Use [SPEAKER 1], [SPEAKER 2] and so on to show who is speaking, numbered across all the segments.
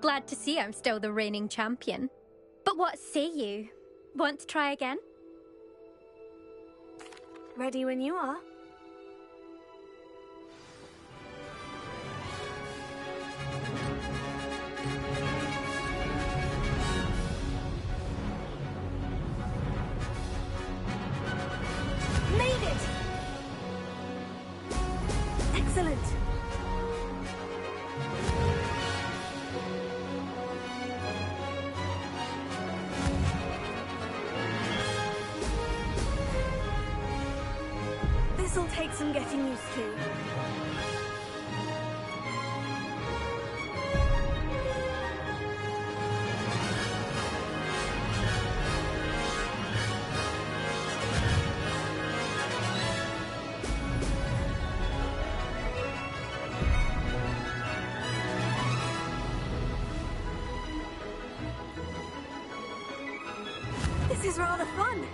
[SPEAKER 1] Glad to see I'm still the reigning champion. But what say you? Want to try again?
[SPEAKER 2] Ready when you are. Made it! Excellent! This'll take some getting used to. This is rather fun.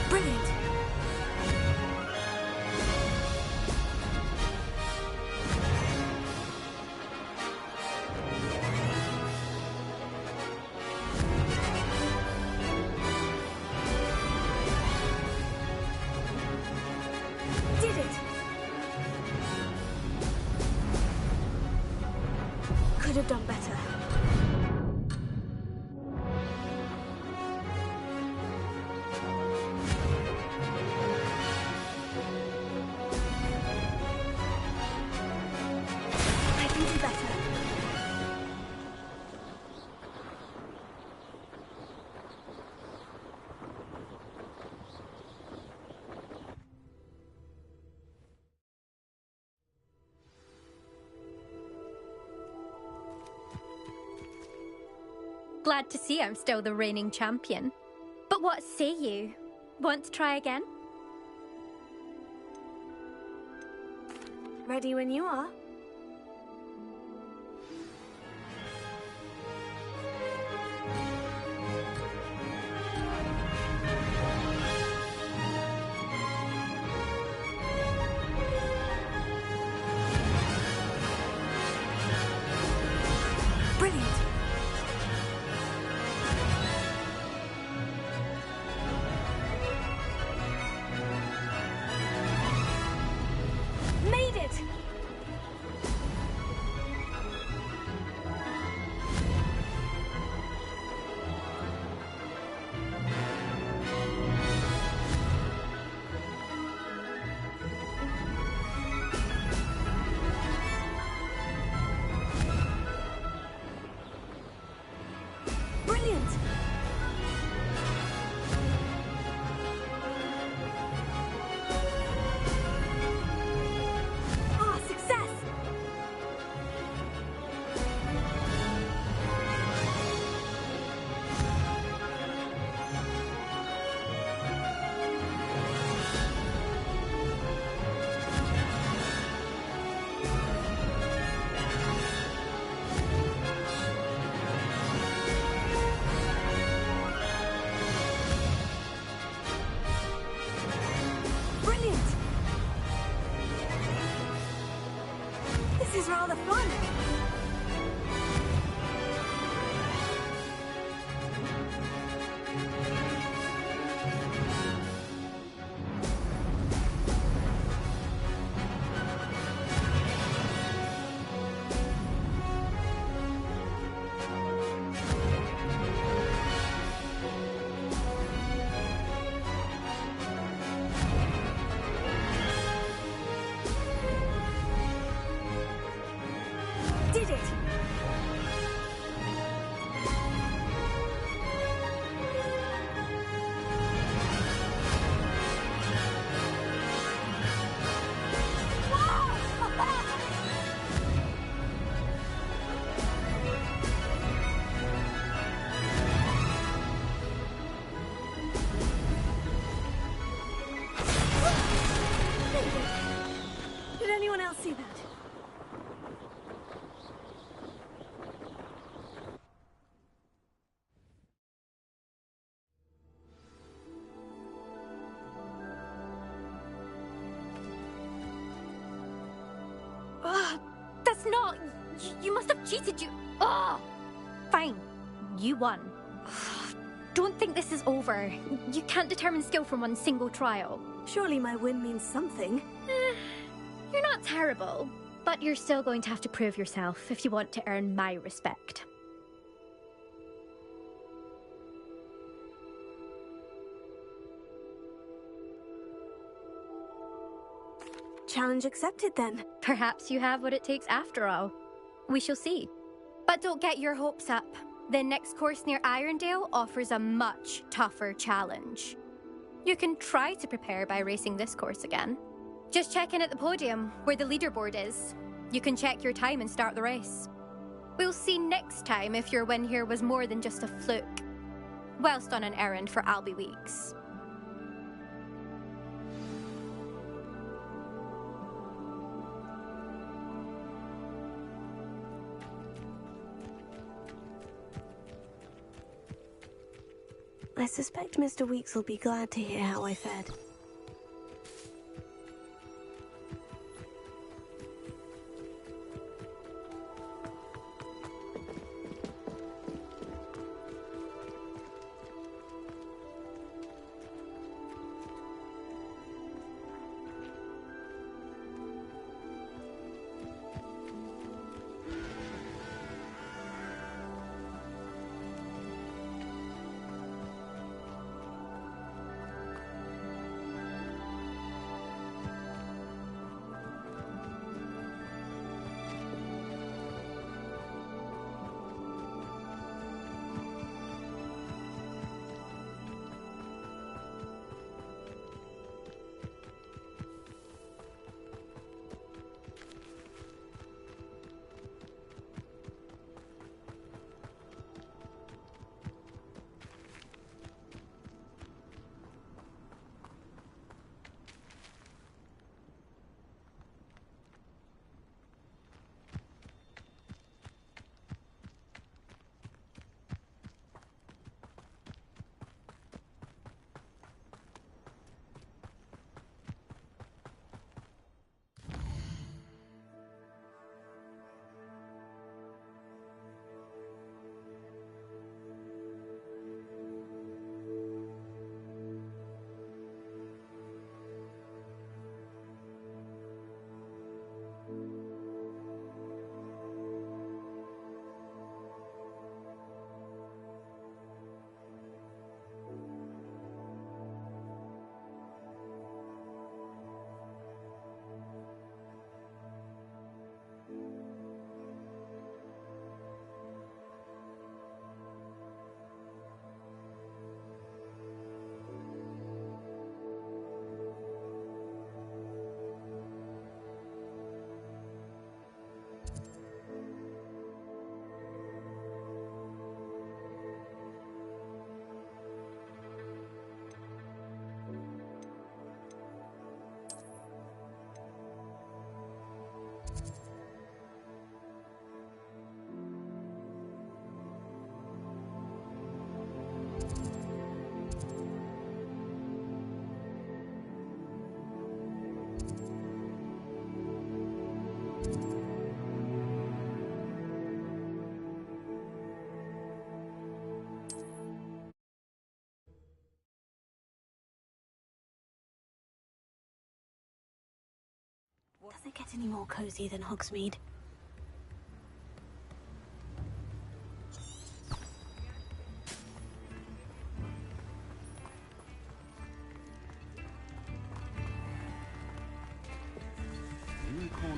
[SPEAKER 2] Brilliant! Did it! Could have done better. I can do better.
[SPEAKER 1] Glad to see I'm still the reigning champion. But what say you? Want to try again?
[SPEAKER 2] Ready when you are. Brilliant! Made it!
[SPEAKER 1] You must have cheated, you... Oh! Fine. You won. Don't think this is over. You can't determine skill from one single trial.
[SPEAKER 2] Surely my win means something.
[SPEAKER 1] You're not terrible, but you're still going to have to prove yourself if you want to earn my respect.
[SPEAKER 2] Challenge accepted then.
[SPEAKER 1] Perhaps you have what it takes after all. We shall see. But don't get your hopes up. The next course near Irondale offers a much tougher challenge. You can try to prepare by racing this course again. Just check in at the podium, where the leaderboard is. You can check your time and start the race. We'll see next time if your win here was more than just a fluke, whilst on an errand for Albie Weeks.
[SPEAKER 2] I suspect Mr. Weeks will be glad to hear how I fared. Does it get any more cozy than Hogsmeade?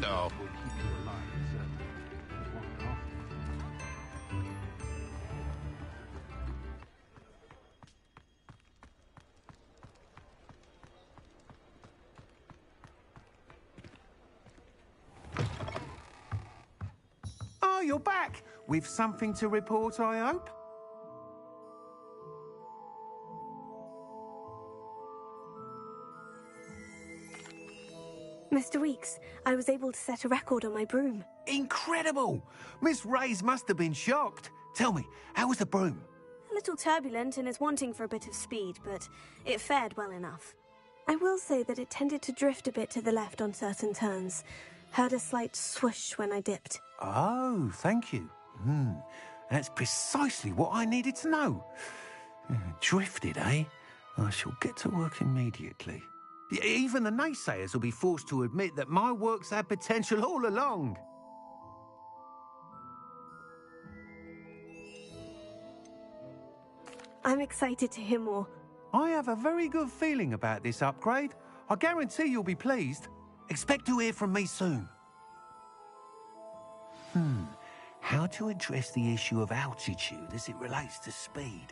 [SPEAKER 3] No.
[SPEAKER 4] Oh, you're back! With something to report, I hope?
[SPEAKER 2] Mr. Weeks, I was able to set a record on my broom.
[SPEAKER 4] Incredible! Miss Reyes must have been shocked. Tell me, how was the broom?
[SPEAKER 2] A little turbulent and is wanting for a bit of speed, but it fared well enough. I will say that it tended to drift a bit to the left on certain turns. Heard a slight swoosh when I dipped.
[SPEAKER 4] Oh, thank you. That's precisely what I needed to know. Drifted, eh? I shall get to work immediately. Even the naysayers will be forced to admit that my work's had potential all along.
[SPEAKER 2] I'm excited to hear more.
[SPEAKER 4] I have a very good feeling about this upgrade. I guarantee you'll be pleased. Expect to hear from me soon. How to address the issue of altitude as it relates to speed?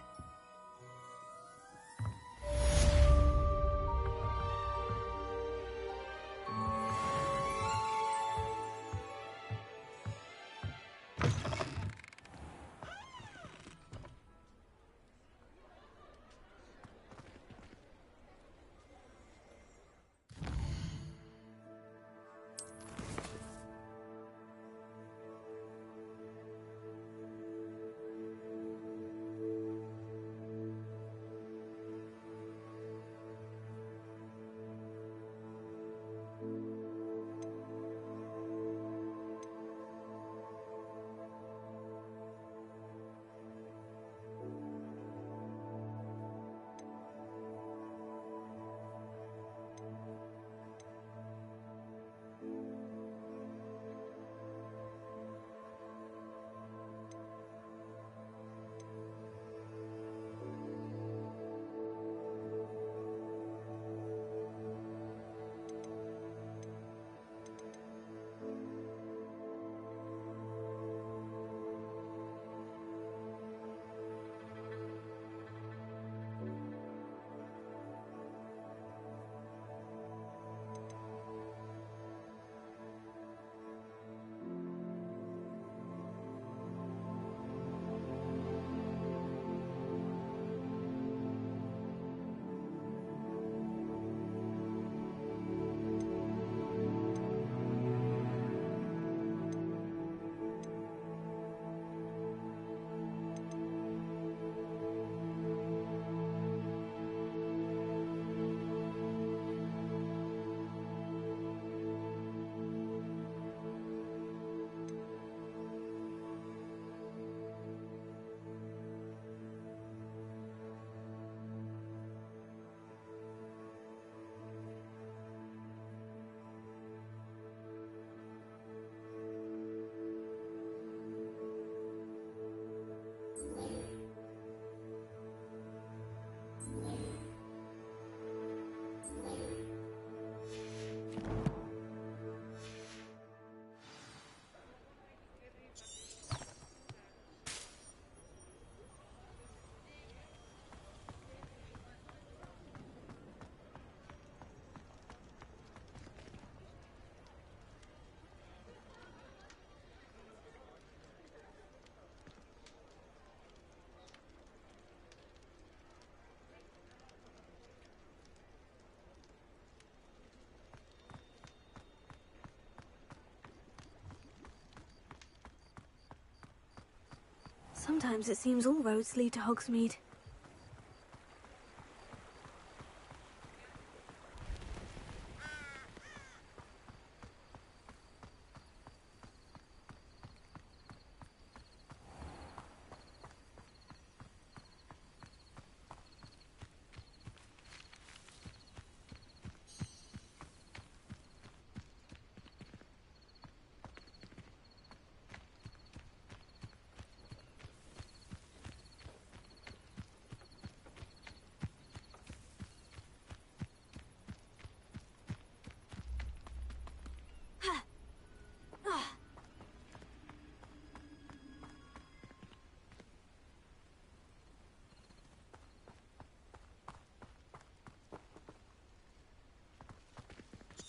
[SPEAKER 2] Sometimes it seems all roads lead to Hogsmeade.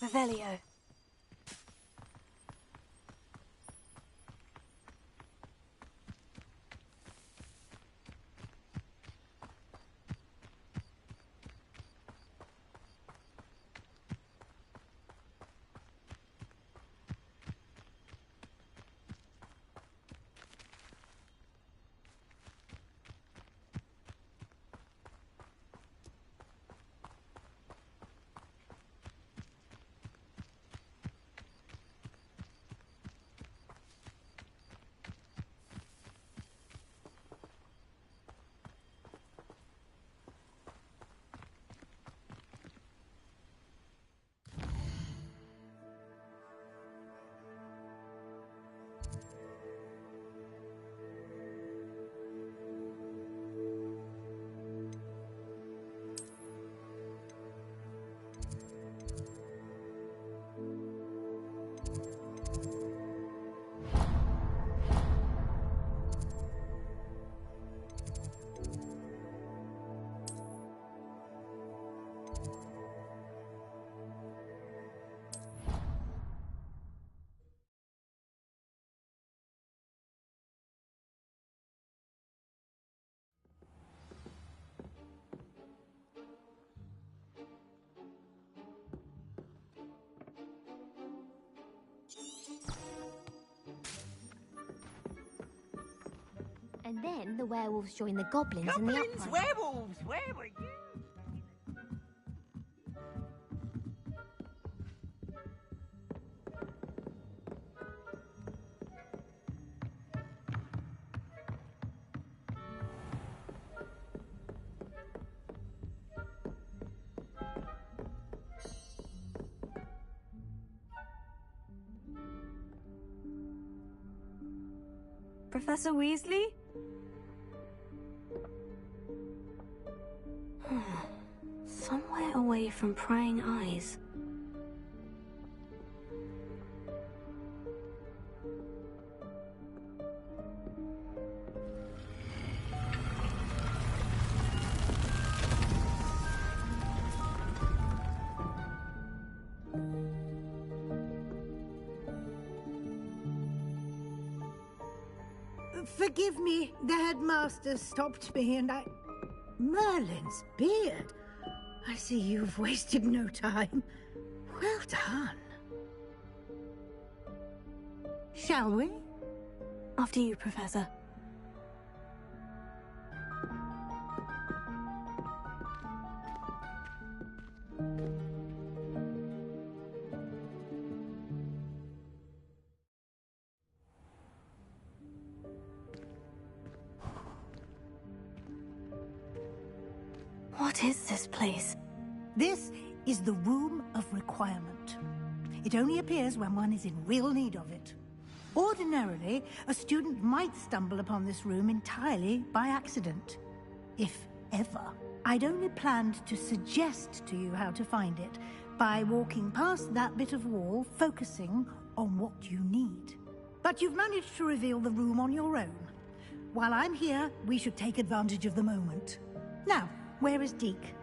[SPEAKER 2] Revelio.
[SPEAKER 3] And then the werewolves join the goblins in the
[SPEAKER 5] Goblins,
[SPEAKER 3] uprising.
[SPEAKER 5] werewolves, where were you?
[SPEAKER 2] Professor Weasley? Somewhere away from prying eyes.
[SPEAKER 6] Forgive me, the headmaster stopped me and I... Merlin's beard. I see you've wasted no time. Well done. Shall we?
[SPEAKER 2] After you, Professor. What is this place?
[SPEAKER 6] This is the Room of Requirement. It only appears when one is in real need of it. Ordinarily, a student might stumble upon this room entirely by accident. If ever. I'd only planned to suggest to you how to find it by walking past that bit of wall, focusing on what you need. But you've managed to reveal the room on your own. While I'm here, we should take advantage of the moment. Now, where is Deke?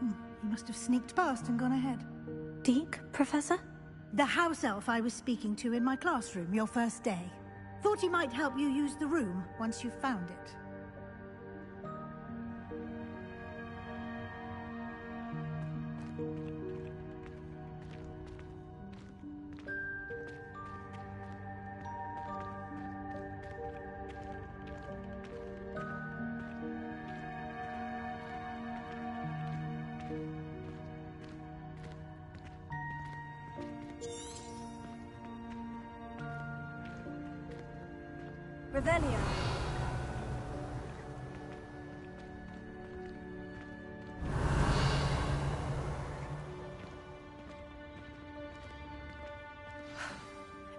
[SPEAKER 6] He must have sneaked past and gone ahead.
[SPEAKER 2] Deke, Professor?
[SPEAKER 6] The house elf I was speaking to in my classroom your first day. Thought he might help you use the room once you've found it.
[SPEAKER 2] Revelio.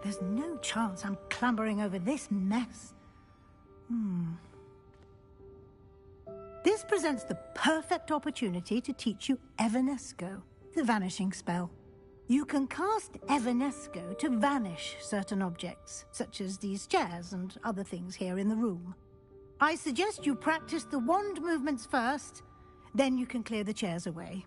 [SPEAKER 6] There's no chance I'm clambering over this mess. This presents the perfect opportunity to teach you Evanesco, the vanishing spell. You can cast Evanesco to vanish certain objects, such as these chairs and other things here in the room. I suggest you practice the wand movements first, then you can clear the chairs away.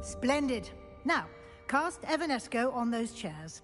[SPEAKER 6] Splendid. Now, cast Evanesco on those chairs.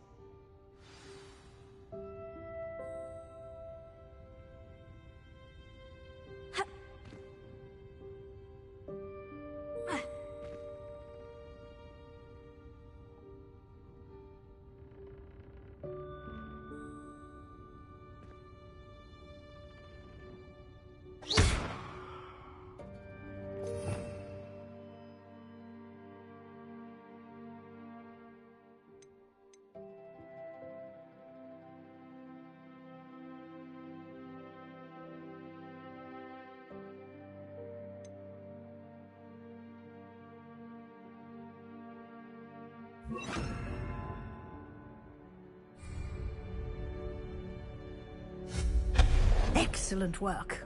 [SPEAKER 6] Excellent work.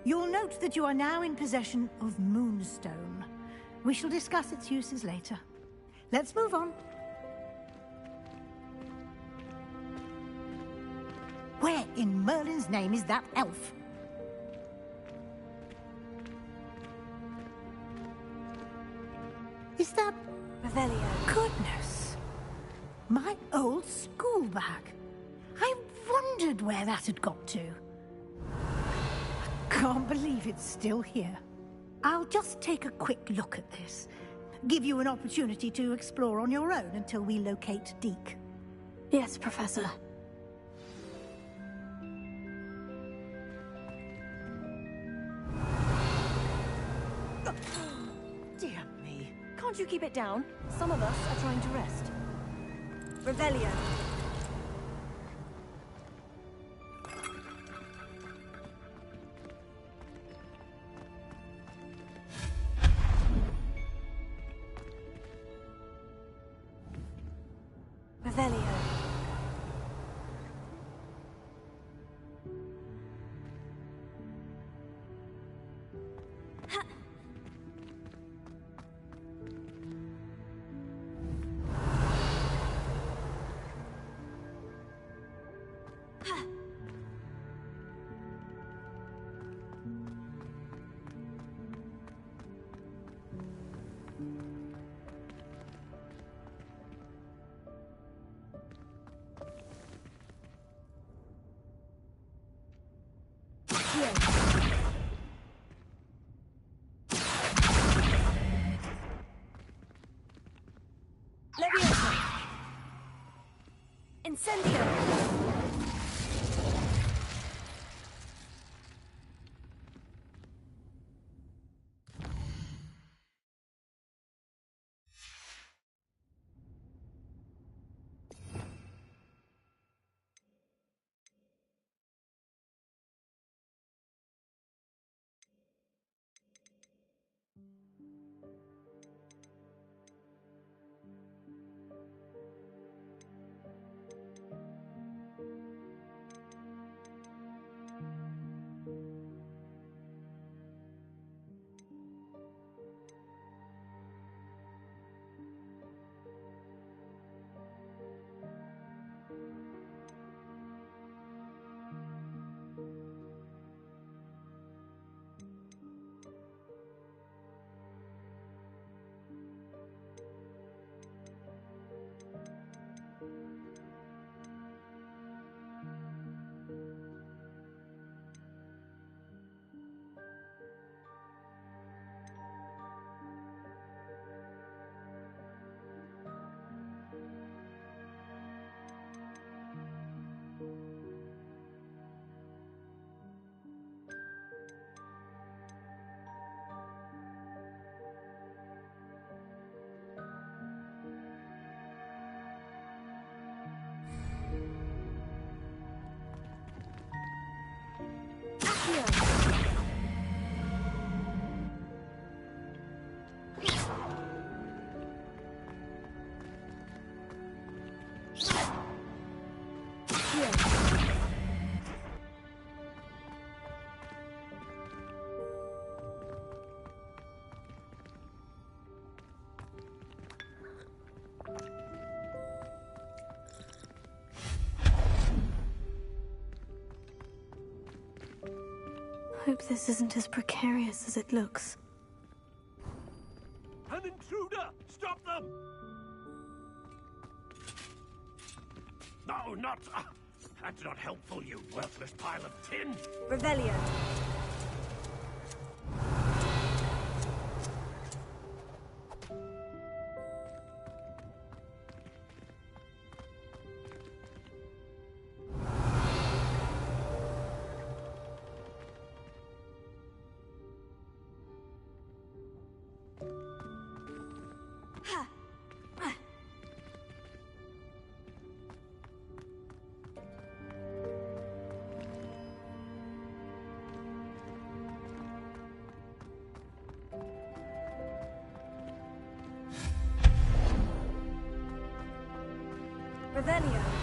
[SPEAKER 6] You'll note that you are now in possession of Moonstone. We shall discuss its uses later. Let's move on. Where in Merlin's name is that elf? Is that...
[SPEAKER 2] Revelio.
[SPEAKER 6] Goodness! My old school bag. I wondered where that had got to. I can't believe it's still here. I'll just take a quick look at this. Give you an opportunity to explore on your own until we locate Deke.
[SPEAKER 2] Yes, Professor.
[SPEAKER 5] Dear me. Can't you keep it down? Some of us are trying to rest.
[SPEAKER 2] Revelio. Revelio. Leviosa! Incendio! Hope this isn't as precarious as it looks.
[SPEAKER 7] An intruder! Stop them! No, not... that's not helpful, you worthless pile of tin!
[SPEAKER 2] Revelio. Revelio.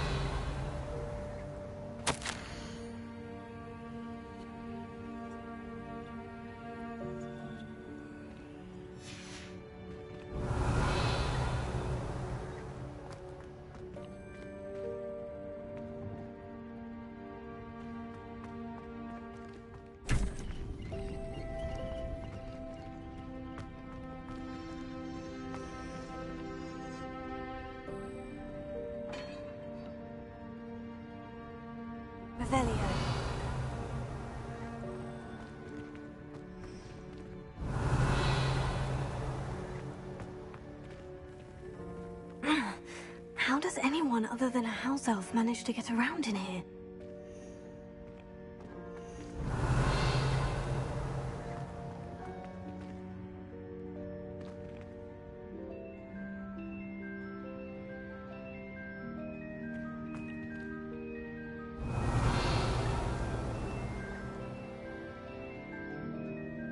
[SPEAKER 2] Revelio. How does anyone other than a house elf manage to get around in here?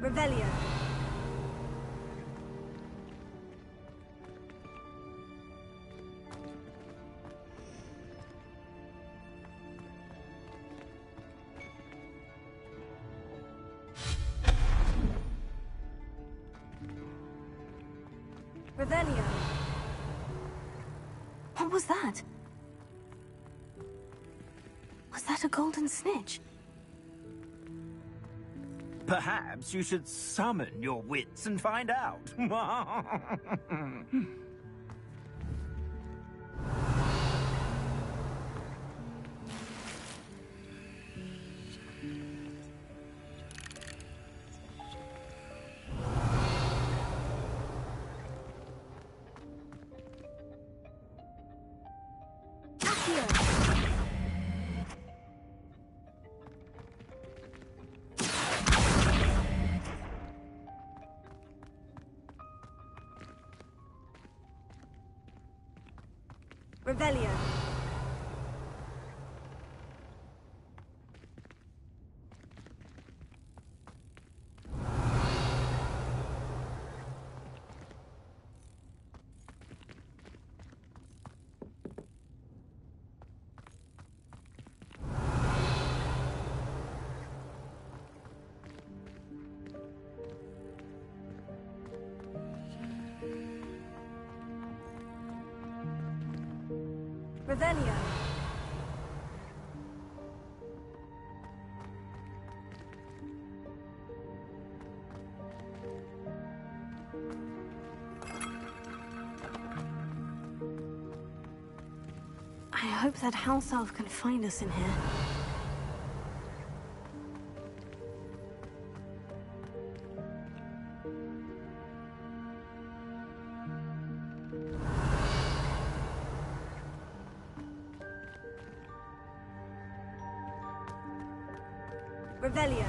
[SPEAKER 2] Revelio. Revelio. What was that? Was that a golden snitch?
[SPEAKER 7] Perhaps you should summon your wits and find out.
[SPEAKER 2] Revelio. Revelio. I hope that house elf can find us in here. Revelio.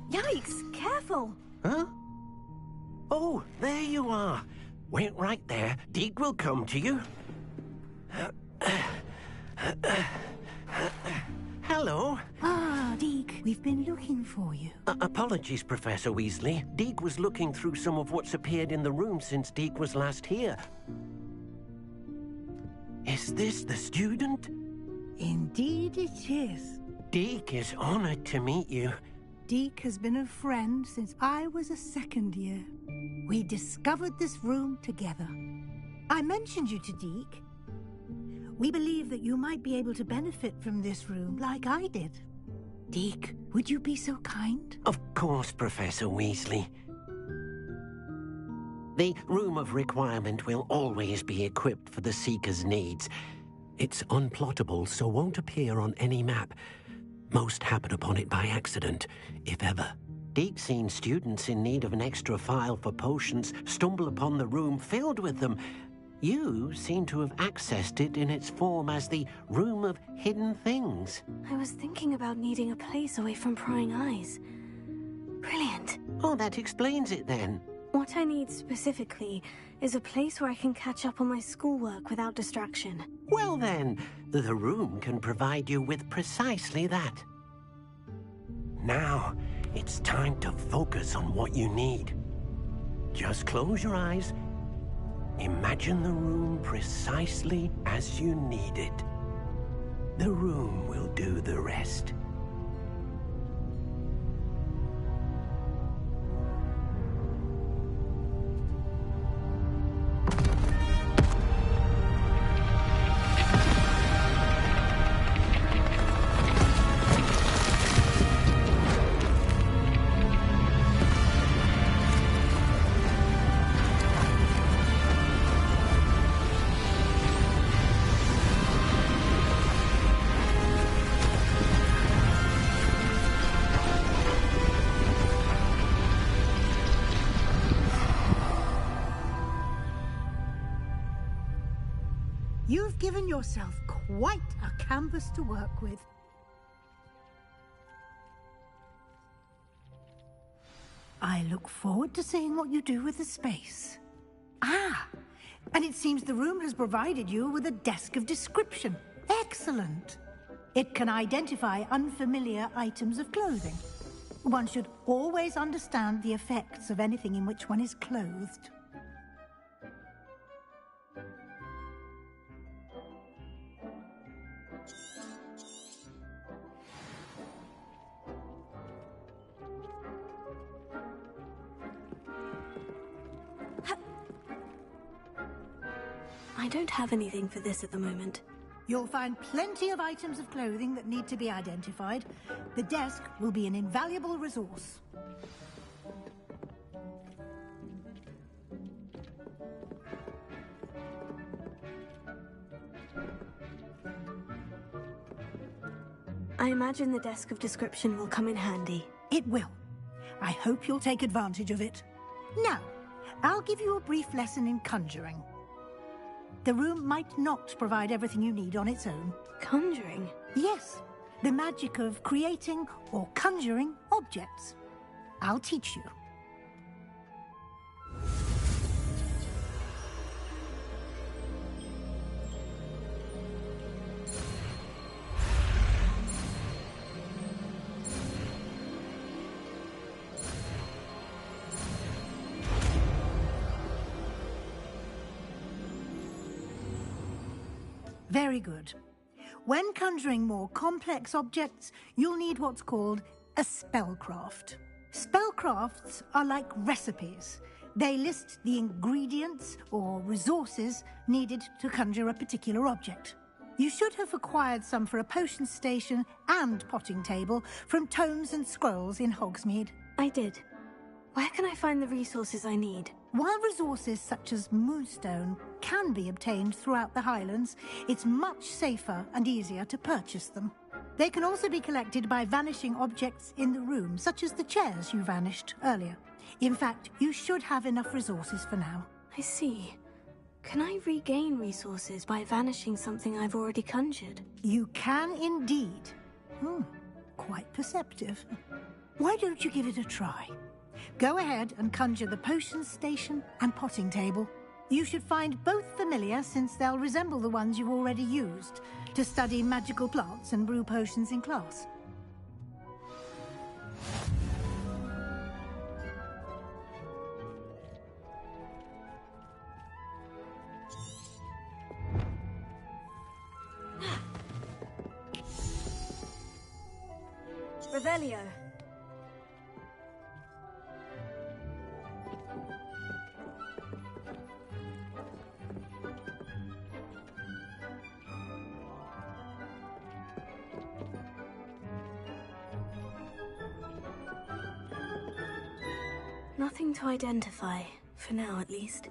[SPEAKER 2] Yikes! Careful!
[SPEAKER 8] Huh? Oh, there you are. Wait right there. Deke will come to you. Hello.
[SPEAKER 6] Ah, Deke, we've been looking for you.
[SPEAKER 8] Apologies, Professor Weasley. Deke was looking through some of what's appeared in the room since Deke was last here. Is this the student?
[SPEAKER 6] Indeed it is.
[SPEAKER 8] Deke is honored to meet you.
[SPEAKER 6] Deke has been a friend since I was a second year. We discovered this room together. I mentioned you to Deke. We believe that you might be able to benefit from this room like I did. Deke, would you be so kind?
[SPEAKER 8] Of course, Professor Weasley. The Room of Requirement will always be equipped for the Seeker's needs. It's unplottable, so won't appear on any map. Most happen upon it by accident, if ever. Deke's seen students in need of an extra file for potions stumble upon the room filled with them. You seem to have accessed it in its form as the Room of Hidden Things.
[SPEAKER 2] I was thinking about needing a place away from prying eyes. Brilliant.
[SPEAKER 8] Oh, that explains it then.
[SPEAKER 2] What I need specifically is a place where I can catch up on my schoolwork without distraction.
[SPEAKER 8] Well then, the room can provide you with precisely that. Now, it's time to focus on what you need. Just close your eyes. Imagine the room precisely as you need it. The room will do the rest.
[SPEAKER 6] You've given yourself quite a canvas to work with. I look forward to seeing what you do with the space. Ah, and it seems the room has provided you with a desk of description. Excellent. It can identify unfamiliar items of clothing. One should always understand the effects of anything in which one is clothed.
[SPEAKER 2] I don't have anything for this at the moment.
[SPEAKER 6] You'll find plenty of items of clothing that need to be identified. The desk will be an invaluable resource.
[SPEAKER 2] I imagine the desk of description will come in handy.
[SPEAKER 6] It will. I hope you'll take advantage of it. Now, I'll give you a brief lesson in conjuring. The room might not provide everything you need on its own.
[SPEAKER 2] Conjuring?
[SPEAKER 6] Yes, the magic of creating or conjuring objects. I'll teach you. Very good. When conjuring more complex objects, you'll need what's called a spellcraft. Spellcrafts are like recipes. They list the ingredients or resources needed to conjure a particular object. You should have acquired some for a potion station and potting table from tomes and scrolls in Hogsmeade.
[SPEAKER 2] I did. Where can I find the resources I need?
[SPEAKER 6] While resources such as moonstone can be obtained throughout the Highlands, it's much safer and easier to purchase them. They can also be collected by vanishing objects in the room, such as the chairs you vanished earlier. In fact, you should have enough resources for now.
[SPEAKER 2] I see. Can I regain resources by vanishing something I've already conjured?
[SPEAKER 6] You can indeed. Quite perceptive. Why don't you give it a try? Go ahead and conjure the potion station and potting table. You should find both familiar, since they'll resemble the ones you've already used to study magical plants and brew potions in class.
[SPEAKER 2] Revelio. Nothing to identify, for now at least.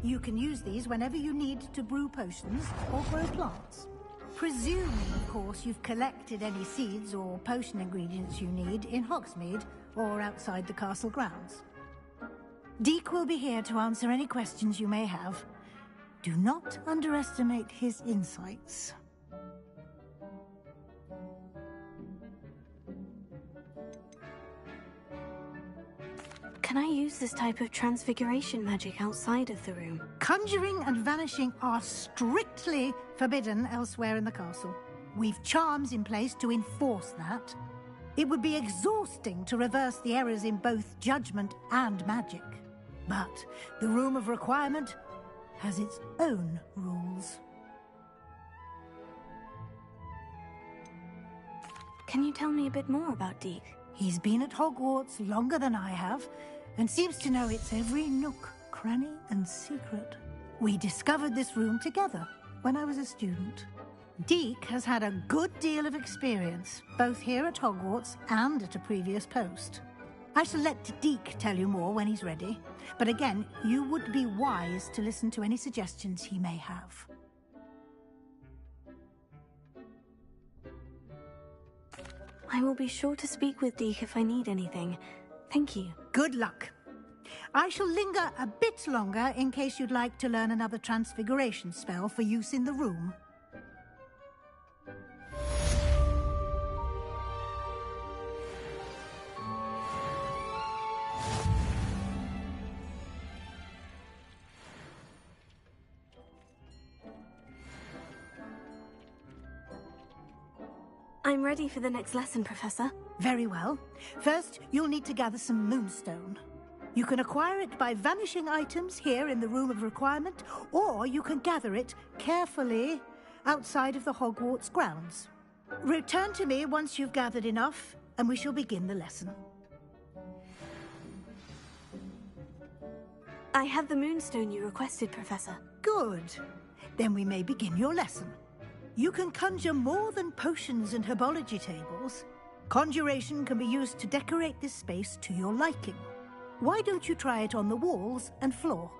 [SPEAKER 6] You can use these whenever you need to brew potions or grow plants. Presuming, of course, you've collected any seeds or potion ingredients you need in Hogsmeade or outside the castle grounds. Deek will be here to answer any questions you may have. Do not underestimate his insights.
[SPEAKER 2] Can I use this type of transfiguration magic outside of the room?
[SPEAKER 6] Conjuring and vanishing are strictly forbidden elsewhere in the castle. We've charms in place to enforce that. It would be exhausting to reverse the errors in both judgment and magic. But the Room of Requirement has its own rules.
[SPEAKER 2] Can you tell me a bit more about Deek?
[SPEAKER 6] He's been at Hogwarts longer than I have, and seems to know its every nook, cranny, and secret. We discovered this room together when I was a student. Deek has had a good deal of experience, both here at Hogwarts and at a previous post. I shall let Deek tell you more when he's ready, but again, you would be wise to listen to any suggestions he may have.
[SPEAKER 2] I will be sure to speak with Deek if I need anything. Thank you.
[SPEAKER 6] Good luck. I shall linger a bit longer in case you'd like to learn another transfiguration spell for use in the room.
[SPEAKER 2] I'm ready for the next lesson, Professor.
[SPEAKER 6] Very well. First, you'll need to gather some moonstone. You can acquire it by vanishing items here in the Room of Requirement, or you can gather it carefully outside of the Hogwarts grounds. Return to me once you've gathered enough, and we shall begin the lesson.
[SPEAKER 2] I have the moonstone you requested, Professor.
[SPEAKER 6] Good. Then we may begin your lesson. You can conjure more than potions and herbology tables. Conjuration can be used to decorate this space to your liking. Why don't you try it on the walls and floor?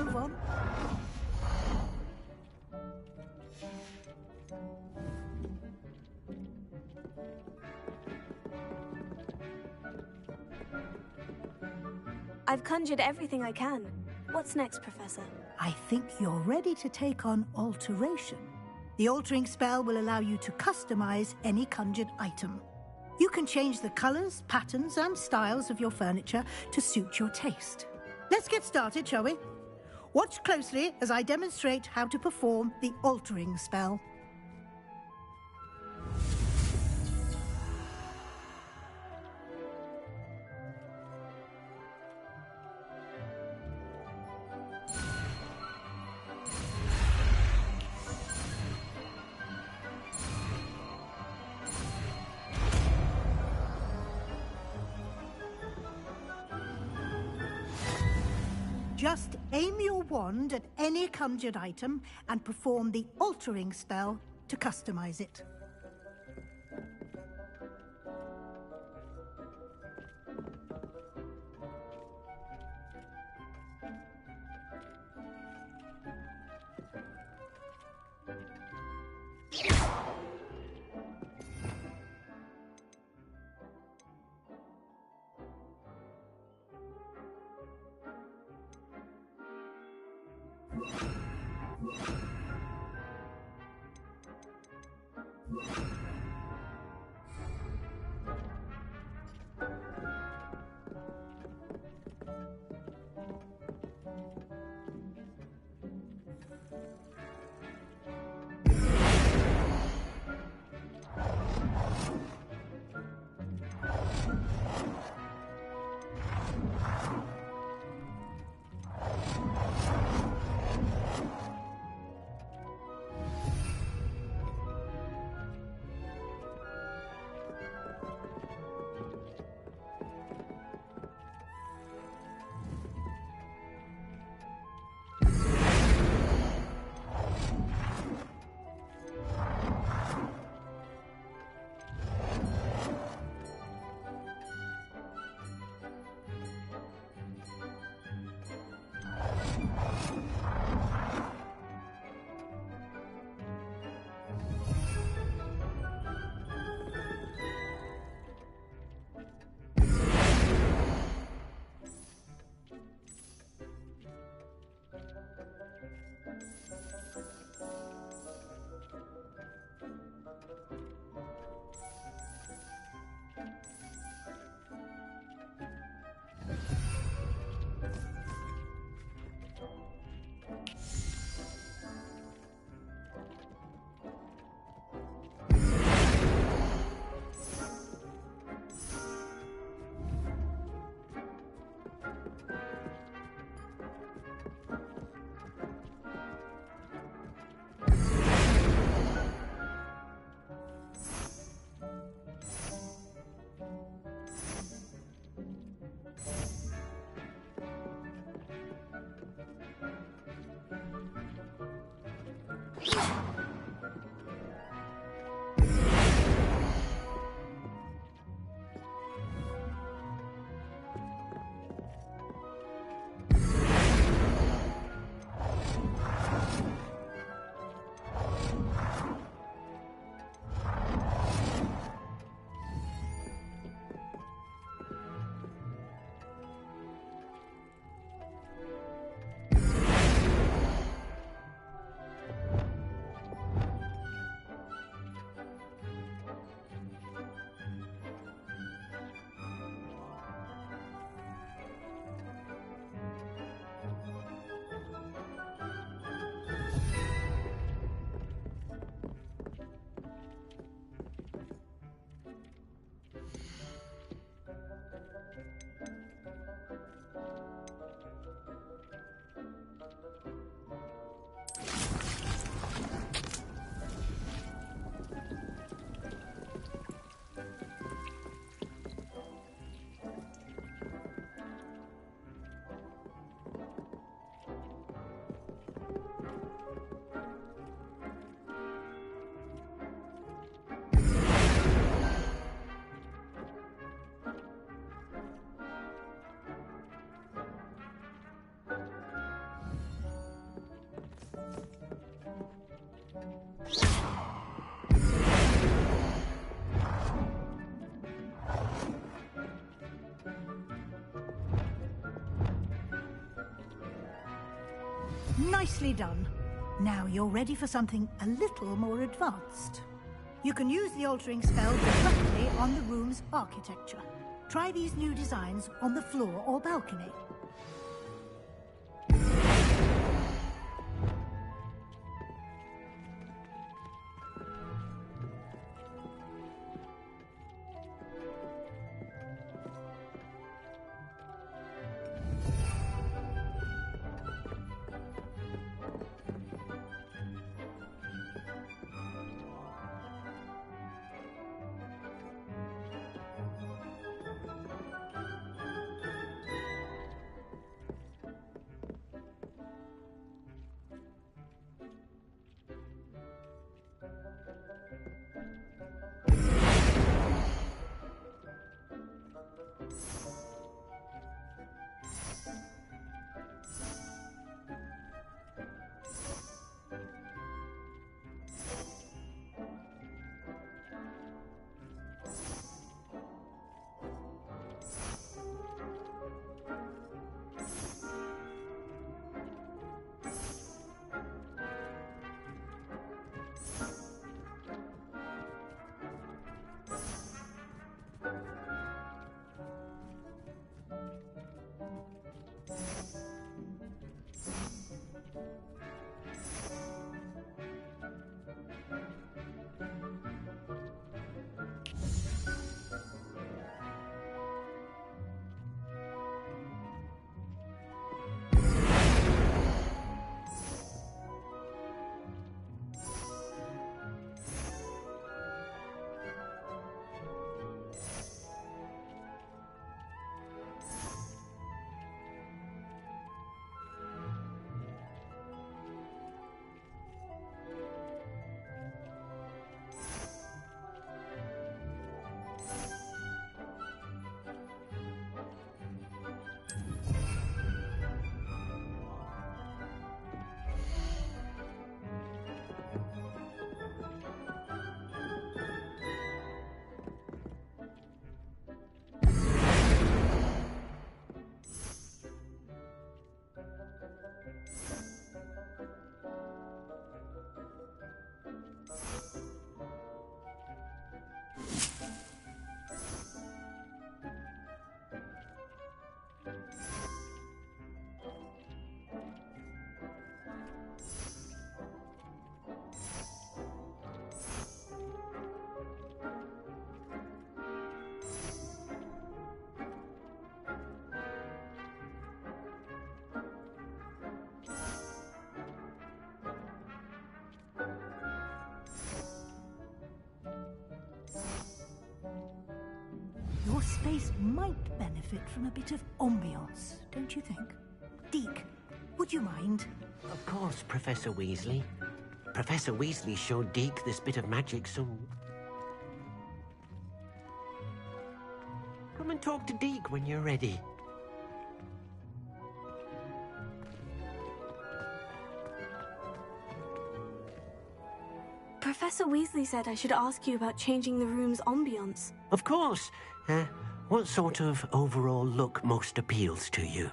[SPEAKER 6] move on.
[SPEAKER 2] I've conjured everything I can. What's next, Professor?
[SPEAKER 6] I think you're ready to take on alteration. The altering spell will allow you to customize any conjured item. You can change the colors, patterns, and styles of your furniture to suit your taste. Let's get started, shall we? Watch closely as I demonstrate how to perform the altering spell. Just aim your wand at any conjured item and perform the altering spell to customize it. Nicely done. Now you're ready for something a little more advanced. You can use the altering spell directly on the room's architecture. Try these new designs on the floor or balcony. Your space might benefit from a bit of ambiance, don't you think? Deke, would you mind?
[SPEAKER 8] Of course, Professor Weasley. Professor Weasley showed Deke this bit of magic, so... Come and talk to Deke when you're ready.
[SPEAKER 2] Professor Weasley said I should ask you about changing the room's ambiance.
[SPEAKER 8] Of course. What sort of overall look most appeals to you?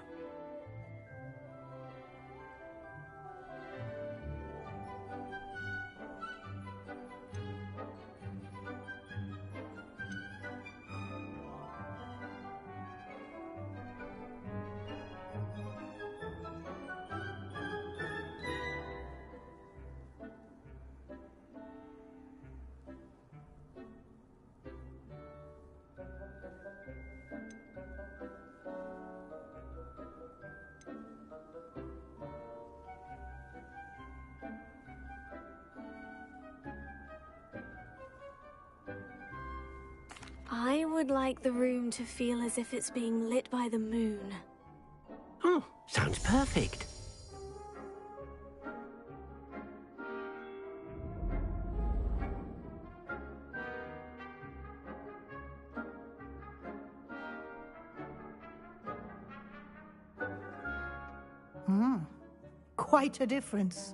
[SPEAKER 2] I would like the room to feel as if it's being lit by the moon.
[SPEAKER 8] Oh, sounds perfect.
[SPEAKER 6] Quite a difference.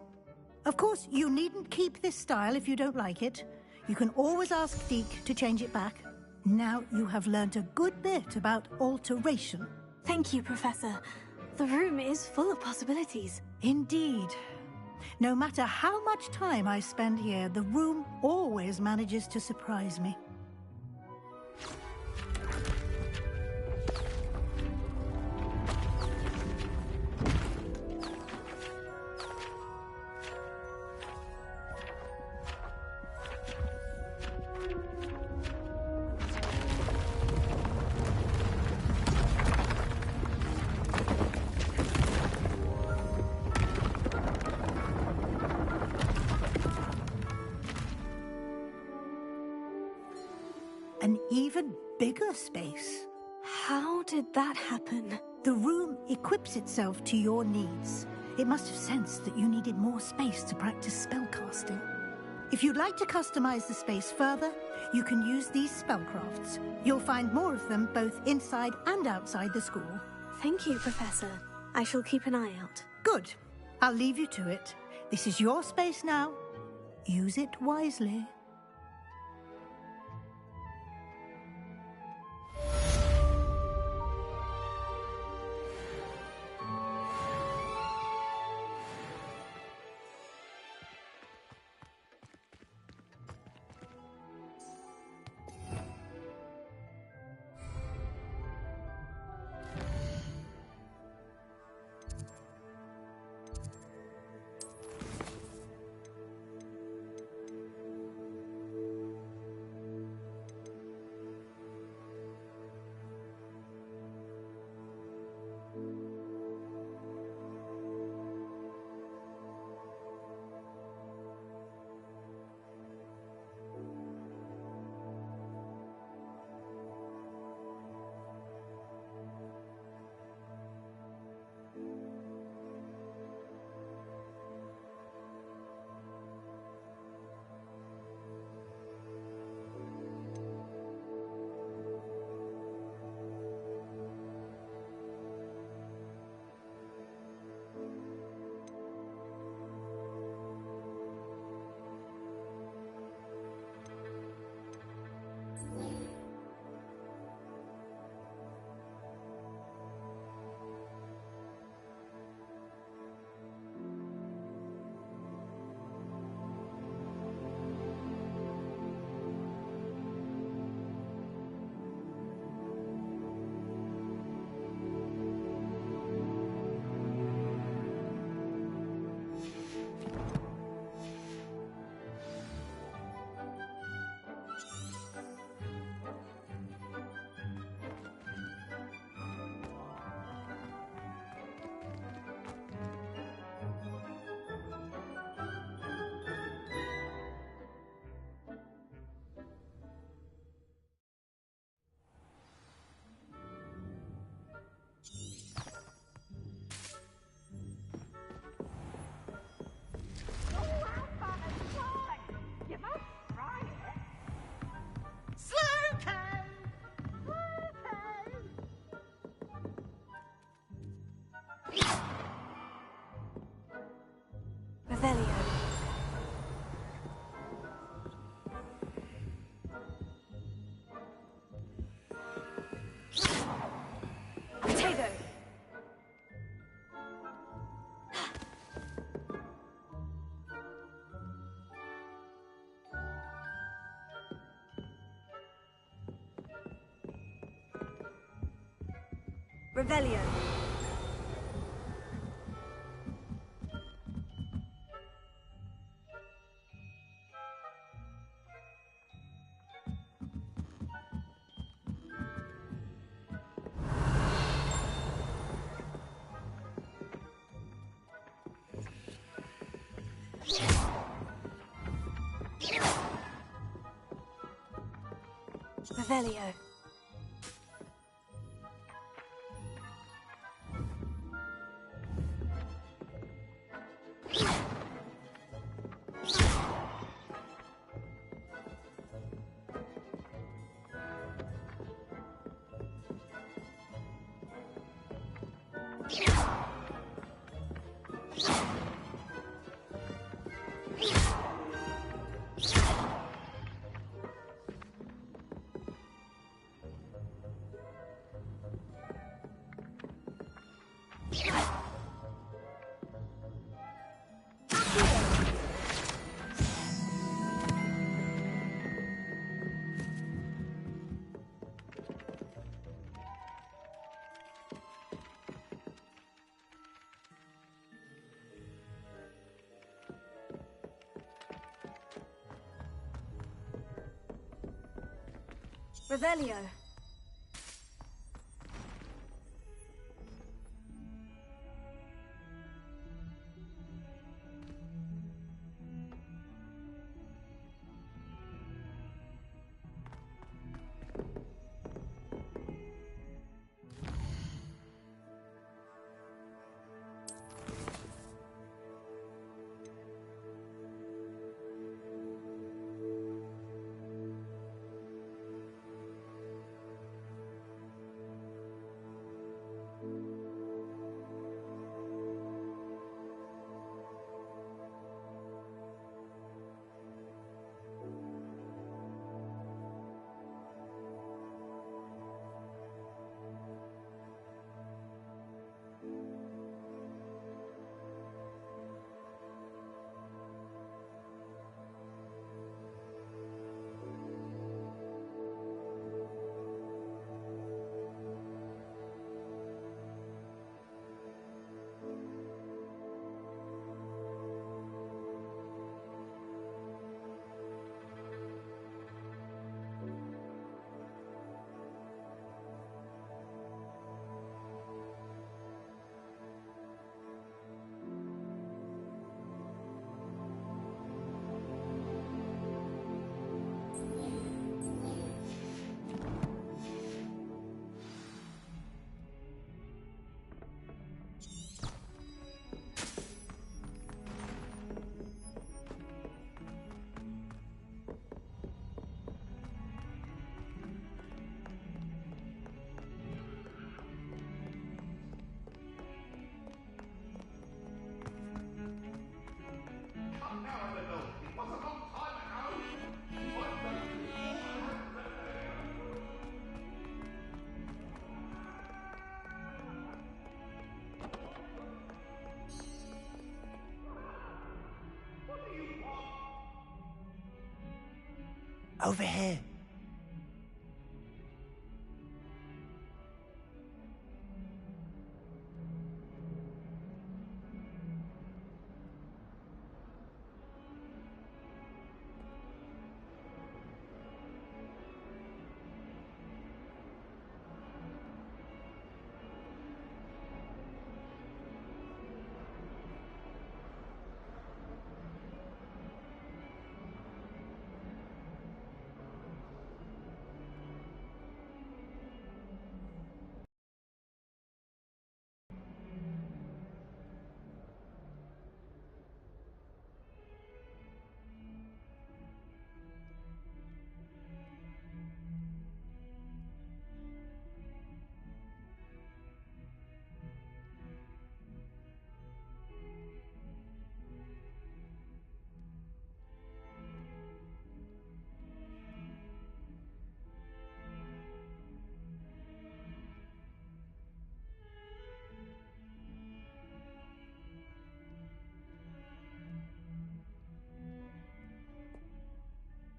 [SPEAKER 6] Of course, you needn't keep this style if you don't like it. You can always ask Deke to change it back. Now you have learnt a good bit about alteration.
[SPEAKER 2] Thank you, Professor. The room is full of possibilities.
[SPEAKER 6] Indeed. No matter how much time I spend here, the room always manages to surprise me. An even bigger space.
[SPEAKER 2] How did that happen?
[SPEAKER 6] The room equips itself to your needs. It must have sensed that you needed more space to practice spellcasting. If you'd like to customize the space further, you can use these spellcrafts. You'll find more of them both inside and outside the school.
[SPEAKER 2] Thank you, Professor. I shall keep an eye out.
[SPEAKER 6] Good. I'll leave you to it. This is your space now. Use it wisely.
[SPEAKER 2] Revelio. Potato. Revelio. Revelio. Revelio.
[SPEAKER 9] Over here.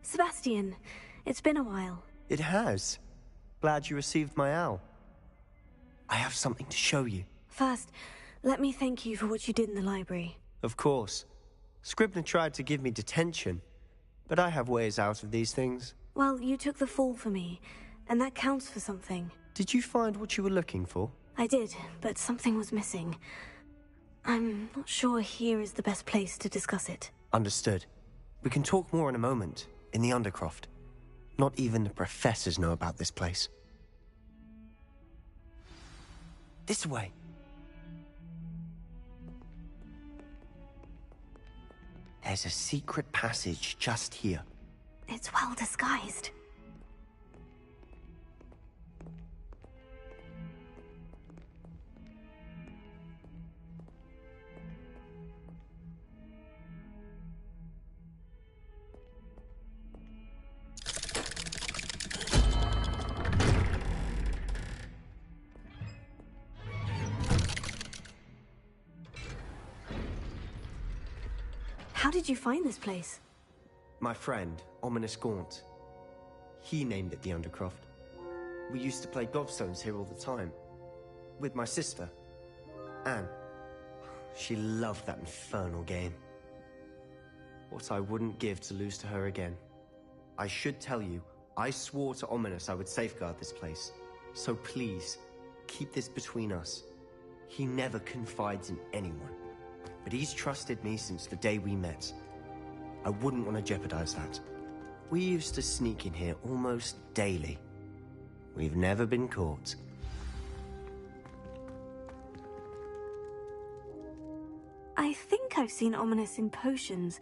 [SPEAKER 2] Sebastian, it's been a while.
[SPEAKER 9] It has. Glad you received my owl. I have something to show you.
[SPEAKER 2] First, let me thank you for what you did in the library.
[SPEAKER 9] Of course. Scribner tried to give me detention, but I have ways out of these things.
[SPEAKER 2] Well, you took the fall for me, and that counts for something.
[SPEAKER 9] Did you find what you were looking for?
[SPEAKER 2] I did, but something was missing. I'm not sure here is the best place to discuss it.
[SPEAKER 9] Understood. We can talk more in a moment, in the Undercroft. Not even the professors know about this place. This way. There's a secret passage just here.
[SPEAKER 2] It's well disguised. How did you find this place?
[SPEAKER 9] My friend, Ominous Gaunt. He named it the Undercroft. We used to play gobstones here all the time. With my sister, Anne. She loved that infernal game. What I wouldn't give to lose to her again. I should tell you, I swore to Ominous I would safeguard this place. So please, keep this between us. He never confides in anyone. But he's trusted me since the day we met. I wouldn't want to jeopardize that. We used to sneak in here almost daily. We've never been caught.
[SPEAKER 2] I think I've seen Ominous in potions.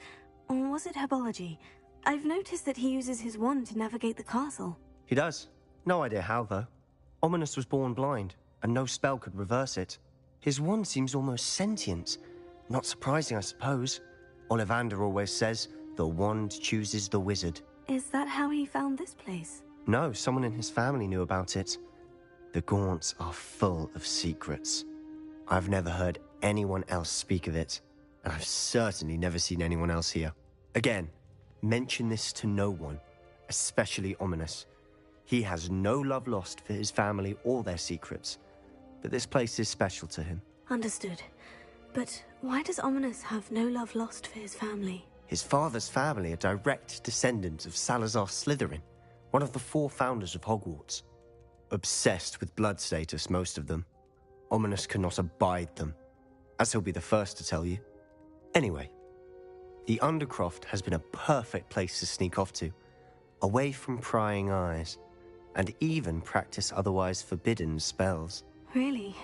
[SPEAKER 2] Or was it herbology? I've noticed that he uses his wand to navigate the castle.
[SPEAKER 9] He does. No idea how, though. Ominous was born blind, and no spell could reverse it. His wand seems almost sentient. Not surprising, I suppose. Ollivander always says, the wand chooses the wizard.
[SPEAKER 2] Is that how he found this place?
[SPEAKER 9] No, someone in his family knew about it. The Gaunts are full of secrets. I've never heard anyone else speak of it, and I've certainly never seen anyone else here. Again, mention this to no one, especially Ominous. He has no love lost for his family or their secrets, but this place is special to him.
[SPEAKER 2] Understood. But why does Ominous have no love lost for his family?
[SPEAKER 9] His father's family are direct descendants of Salazar Slytherin, one of the 4 founders of Hogwarts. Obsessed with blood status, most of them. Ominous cannot abide them, as he'll be the first to tell you. Anyway, the Undercroft has been a perfect place to sneak off to, away from prying eyes, and even practice otherwise forbidden spells.
[SPEAKER 2] Really?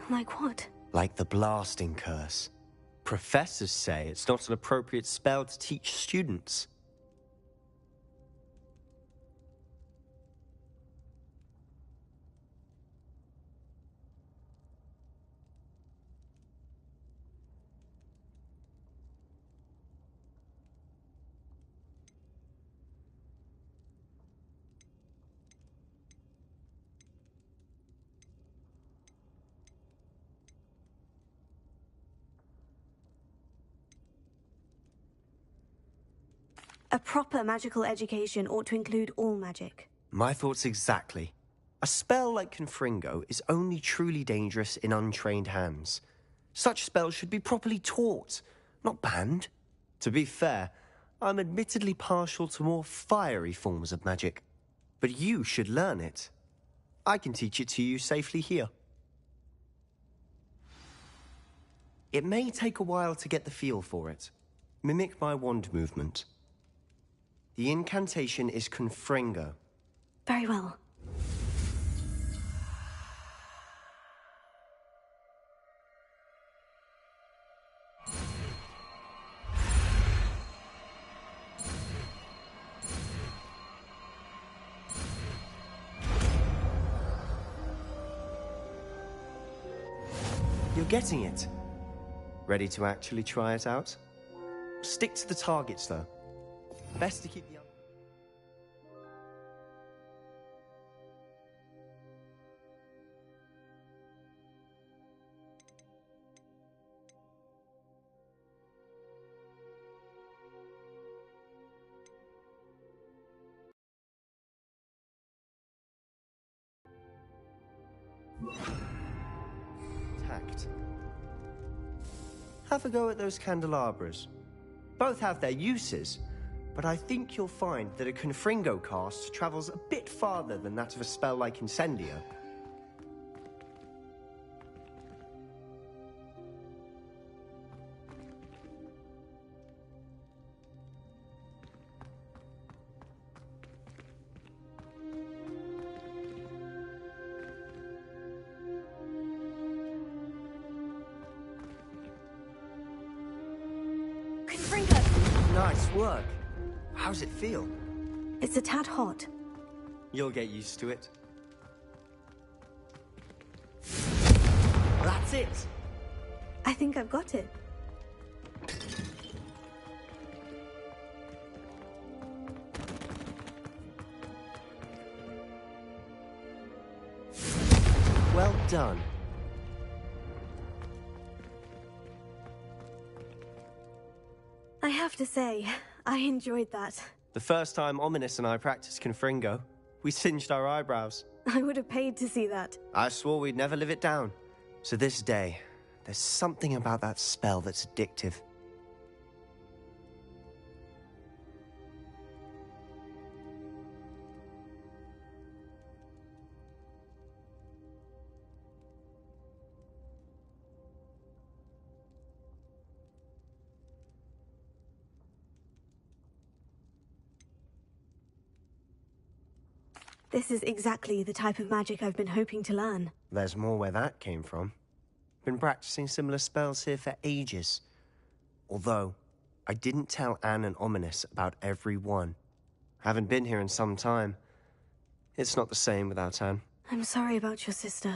[SPEAKER 2] Like what?
[SPEAKER 9] Like the blasting curse. Professors say it's not an appropriate spell to teach students.
[SPEAKER 2] A proper magical education ought to include all magic.
[SPEAKER 9] My thoughts exactly. A spell like Confringo is only truly dangerous in untrained hands. Such spells should be properly taught, not banned. To be fair, I'm admittedly partial to more fiery forms of magic. But you should learn it. I can teach it to you safely here. It may take a while to get the feel for it. Mimic my wand movement. The incantation is Confringo.
[SPEAKER 2] Very well.
[SPEAKER 9] You're getting it. Ready to actually try it out? Stick to the targets, though. Best to keep the... Tact. Have a go at those candelabras. Both have their uses, but I think you'll find that a Confringo cast travels a bit farther than that of a spell like Incendio. Nice work. How's it feel?
[SPEAKER 2] It's a tad hot.
[SPEAKER 9] You'll get used to it. That's it!
[SPEAKER 2] I think I've got it.
[SPEAKER 9] Well done.
[SPEAKER 2] I have to say, I enjoyed that.
[SPEAKER 9] The first time Ominous and I practiced Confringo, we singed our eyebrows.
[SPEAKER 2] I would have paid to see that.
[SPEAKER 9] I swore we'd never live it down. To this day, there's something about that spell that's addictive.
[SPEAKER 2] This is exactly the type of magic I've been hoping to learn.
[SPEAKER 9] There's more where that came from. Been practicing similar spells here for ages. Although, I didn't tell Anne and Ominous about every one. Haven't been here in some time. It's not the same without Anne.
[SPEAKER 2] I'm sorry about your sister.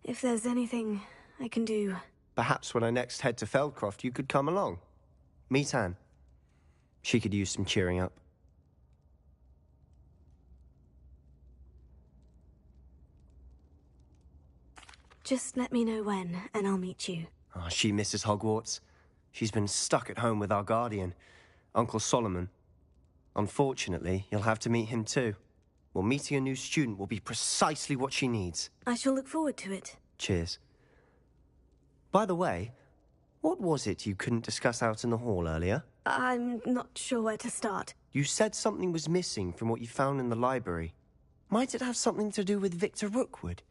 [SPEAKER 2] If there's anything I can do...
[SPEAKER 9] Perhaps when I next head to Feldcroft, you could come along. Meet Anne. She could use some cheering up.
[SPEAKER 2] Just let me know when, and I'll meet you.
[SPEAKER 9] Oh, she misses Hogwarts. She's been stuck at home with our guardian, Uncle Solomon. Unfortunately, you'll have to meet him too. Well, meeting a new student will be precisely what she needs.
[SPEAKER 2] I shall look forward to it.
[SPEAKER 9] Cheers. By the way, what was it you couldn't discuss out in the hall earlier?
[SPEAKER 2] I'm not sure where to start.
[SPEAKER 9] You said something was missing from what you found in the library. Might it have something to do with Victor Rookwood?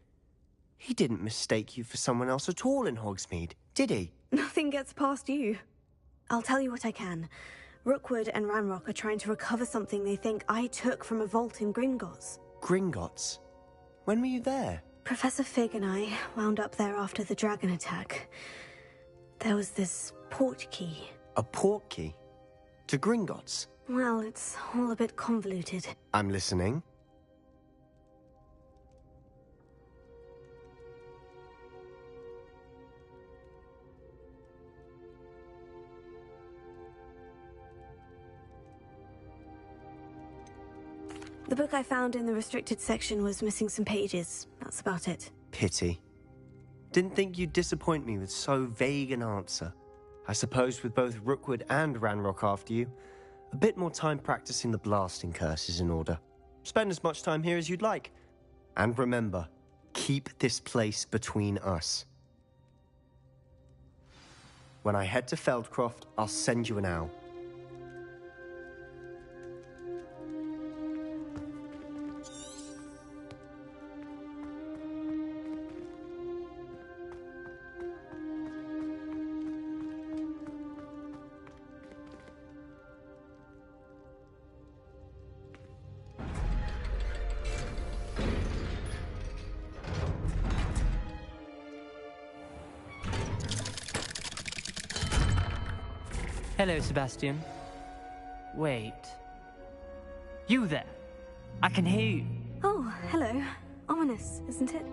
[SPEAKER 9] He didn't mistake you for someone else at all in Hogsmeade, did he?
[SPEAKER 2] Nothing gets past you. I'll tell you what I can. Rookwood and Ranrock are trying to recover something they think I took from a vault in Gringotts.
[SPEAKER 9] Gringotts? When were you there?
[SPEAKER 2] Professor Fig and I wound up there after the dragon attack. There was this port key.
[SPEAKER 9] A port key? To Gringotts?
[SPEAKER 2] Well, it's all a bit convoluted.
[SPEAKER 9] I'm listening.
[SPEAKER 2] The book I found in the restricted section was missing some pages. That's about it.
[SPEAKER 9] Pity. Didn't think you'd disappoint me with so vague an answer. I suppose with both Rookwood and Ranrock after you, a bit more time practicing the blasting curse is in order. Spend as much time here as you'd like. And remember, keep this place between us. When I head to Feldcroft, I'll send you an owl.
[SPEAKER 10] Hello, Sebastian. Wait. You there? I can hear you.
[SPEAKER 2] Oh, hello. Ominous, isn't it?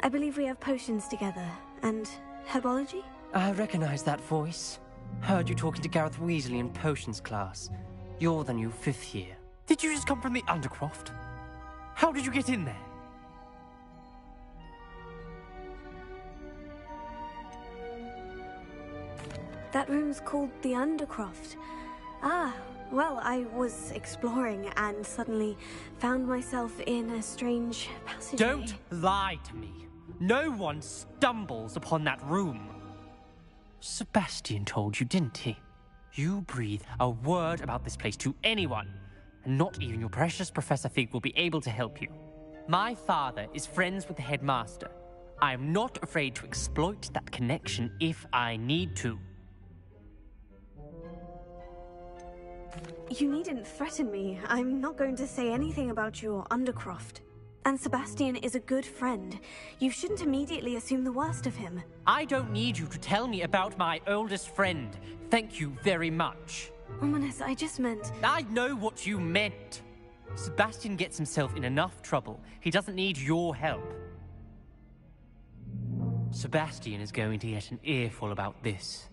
[SPEAKER 2] I believe we have potions together. And herbology?
[SPEAKER 10] I recognize that voice. Heard you talking to Gareth Weasley in potions class. You're the new 5th year. Did you just come from the Undercroft? How did you get in there?
[SPEAKER 2] That room's called the Undercroft. Ah, well, I was exploring and suddenly found myself in a strange passageway.
[SPEAKER 10] Don't lie to me. No one stumbles upon that room. Sebastian told you, didn't he? You breathe a word about this place to anyone, and not even your precious Professor Fig will be able to help you. My father is friends with the headmaster. I am not afraid to exploit that connection if I need to.
[SPEAKER 2] You needn't threaten me. I'm not going to say anything about your Undercroft. And Sebastian is a good friend. You shouldn't immediately assume the worst of him.
[SPEAKER 10] I don't need you to tell me about my oldest friend. Thank you very much.
[SPEAKER 2] Ominous, I just meant...
[SPEAKER 10] I know what you meant. Sebastian gets himself in enough trouble. He doesn't need your help. Sebastian is going to get an earful about this.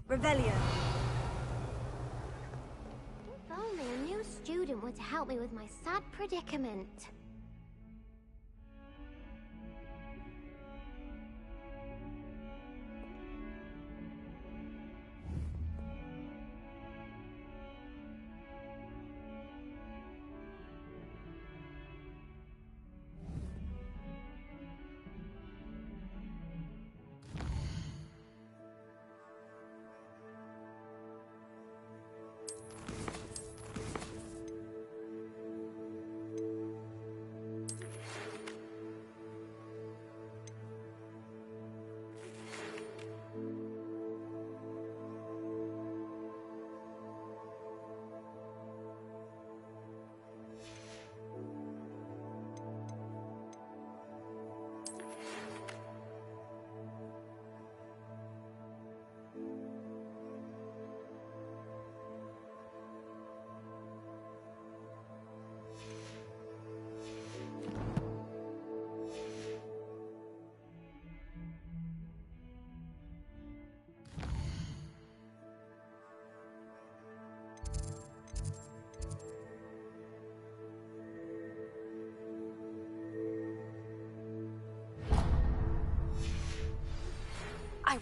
[SPEAKER 2] Revelio.
[SPEAKER 3] If only a new student were to help me with my sad predicament.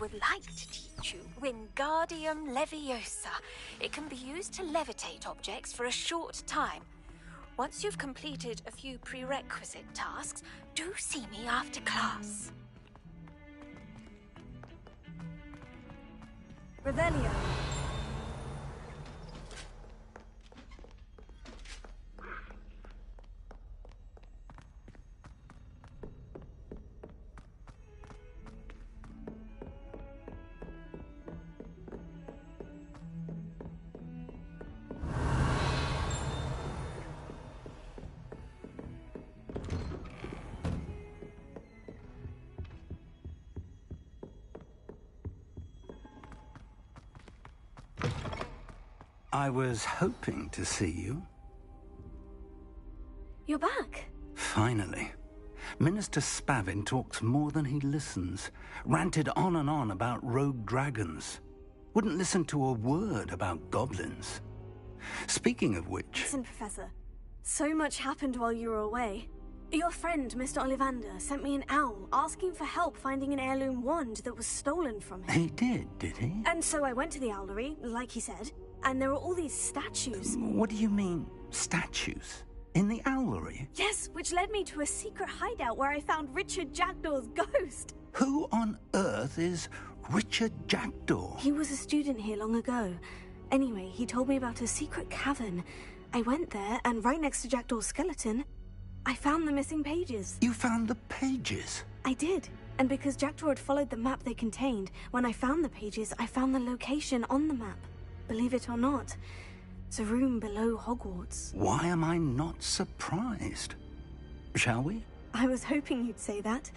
[SPEAKER 11] would like to teach you Wingardium Leviosa. It can be used to levitate objects for a short time. Once you've completed a few prerequisite tasks, do see me after class.
[SPEAKER 2] Revelio.
[SPEAKER 12] I was hoping to see you.
[SPEAKER 2] You're back.
[SPEAKER 12] Finally. Minister Spavin talks more than he listens. Ranted on and on about rogue dragons. Wouldn't listen to a word about goblins. Speaking of which...
[SPEAKER 2] Listen, Professor. So much happened while you were away. Your friend, Mr. Ollivander, sent me an owl asking for help finding an heirloom wand that was stolen from him.
[SPEAKER 12] He did he?
[SPEAKER 2] And so I went to the owlery, like he said, and there were all these statues.
[SPEAKER 12] What do you mean, statues? In the owlery?
[SPEAKER 2] Yes, which led me to a secret hideout where I found Richard Jackdaw's ghost.
[SPEAKER 12] Who on earth is Richard Jackdaw?
[SPEAKER 2] He was a student here long ago. Anyway, he told me about a secret cavern. I went there, and right next to Jackdaw's skeleton, I found the missing pages.
[SPEAKER 12] You found the pages?
[SPEAKER 2] I did. And because Jackdaw had followed the map they contained, when I found the pages, I found the location on the map. Believe it or not, it's a room below Hogwarts.
[SPEAKER 12] Why am I not surprised? Shall we?
[SPEAKER 2] I was hoping you'd say that.